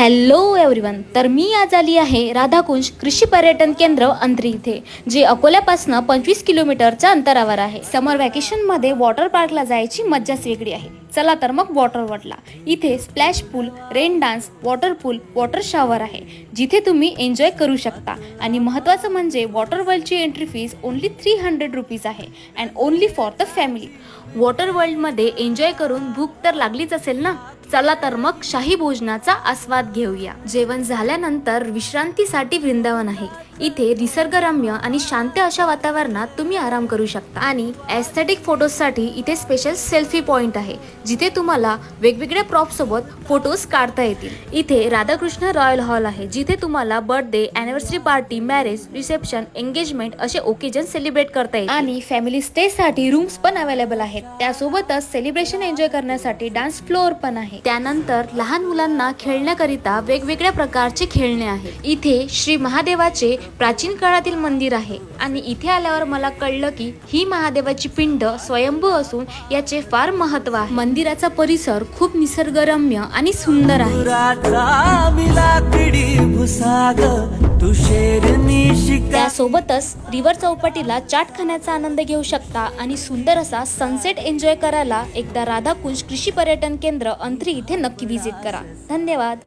Hello everyone. तर मी आज आली आहे राधाकुंज कृषी पर्यटन केंद्र अंत्री इथे, जे अकोल्यापासून 25 किलोमीटरच्या अंतरावर आहे. समर व्हॅकेशनमध्ये वॉटर पार्कला जायची मज्जाच वेगळी आहे. चला तर मग वॉटर वर्ल्डला. इथे splash pool, rain dance, water pool, water shower आहे, जिथे तुम्ही एन्जॉय करू शकता. आणि महत्त्वाचं म्हणजे वॉटर वर्ल्डची एंट्री फीज ओन्ली 300 रुपीज आहे and only for the family. Water वर्ल्डमध्ये एन्जॉय करून भूक तर लागलीच असेल ना. चला तर मग शाही भोजनाचा आस्वाद घेऊया. जेवण झाल्यानंतर विश्रांतीसाठी वृंदावन आहे. इथे निसर्गरम्य आणि शांत अशा वातावरणात तुम्ही आराम करू शकता. आणि एस्थेटिक फोटोजसाठी इथे स्पेशल सेल्फी पॉइंट आहे, जिथे तुम्हाला वेगवेगळ्या प्रॉप सोबत फोटोज काढता येतील. इथे राधाकृष्ण रॉयल हॉल आहे, जिथे तुम्हाला birthday, anniversary party, marriage, reception, engagement असे ओकेजन सेलिब्रेट करता येईल. आणि फॅमिली स्टे साठी रूम्स पण अवेलेबल आहेत. त्यासोबतच सेलिब्रेशन एन्जॉय करण्यासाठी डान्स फ्लोअर पण आहे. त्यानंतर लहान मुलांना खेळण्याकरिता वेगवेगळ्या प्रकारचे खेळणे आहे. इथे श्री महादेवाचे प्राचीन काळातील मंदिर आहे. आणि इथे आल्यावर मला कळलं की ही महादेवाची पिंड स्वयंभू असून याचे फार महत्त्व आहे. मंदिराचा परिसर खूप निसर्गरम्य आणि सुंदर आहे. त्यासोबतच रिव्हर चौपाटीला चाट खाण्याचा आनंद घेऊ शकता आणि सुंदर असा सनसेट एन्जॉय करायला एकदा राधाकुंज कृषी पर्यटन केंद्र अंत्री इथे नक्की व्हिजिट करा. धन्यवाद.